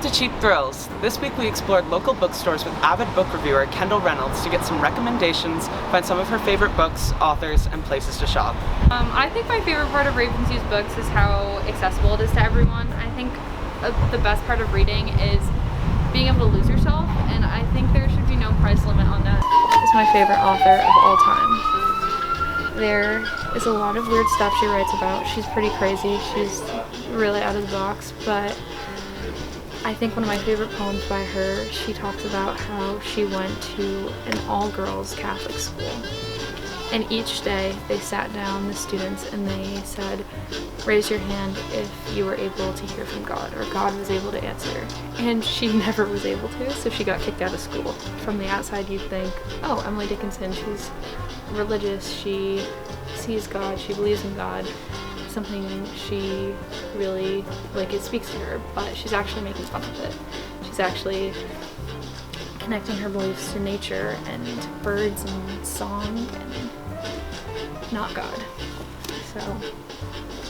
to Cheap Thrills. This week we explored local bookstores with avid book reviewer Kendall Reynolds to get some recommendations, find some of her favorite books, authors, and places to shop. I think my favorite part of Ravensview's books is how accessible it is to everyone. I think the best part of reading is being able to lose yourself, and I think there should be no price limit on that. It's my favorite author of all time. There is a lot of weird stuff she writes about. She's pretty crazy. She's really out of the box, but I think one of my favorite poems by her, she talks about how she went to an all-girls Catholic school. And each day they sat down, the students, and they said, raise your hand if you were able to hear from God, or God was able to answer. And she never was able to, so she got kicked out of school. From the outside you'd think, oh, Emily Dickinson, she's religious, she sees God, she believes in God. Something she really, it speaks to her, but she's actually making fun of it. She's actually connecting her beliefs to nature and birds and song and not God. So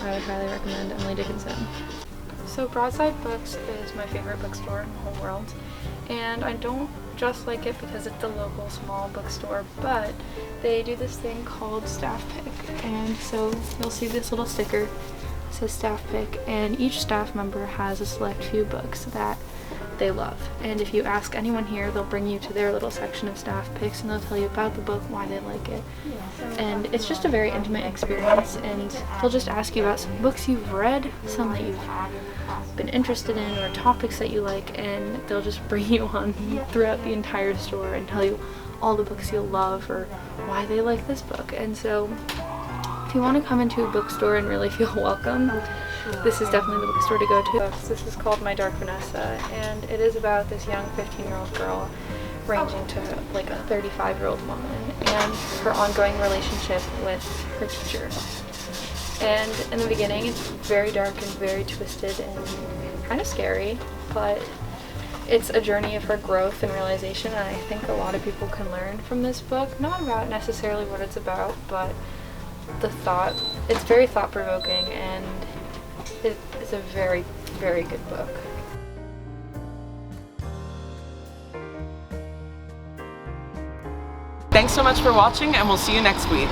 I would highly recommend Emily Dickinson. So Broadside Books is my favorite bookstore in the whole world, and I don't just like it because it's a local small bookstore, but they do this thing called staff pick, and so you'll see this little sticker. It says staff pick, and each staff member has a select few books that they love, and if you ask anyone here, they'll bring you to their little section of staff picks and they'll tell you about the book, why they like it, and it's just a very intimate experience, and they'll just ask you about some books you've read, some that you've been interested in, or topics that you like, and they'll just bring you on throughout the entire store and tell you all the books you'll love or why they like this book. And so if you want to come into a bookstore and really feel welcome, this is definitely the bookstore to go to. This is called My Dark Vanessa, and it is about this young 15-year-old girl ranging to a 35-year-old woman and her ongoing relationship with her teacher. And in the beginning it's very dark and very twisted and kind of scary, but it's a journey of her growth and realization, and I think a lot of people can learn from this book. Not about necessarily what it's about, but the thought. It's very thought-provoking, and it's a very, very good book. Thanks so much for watching, and we'll see you next week.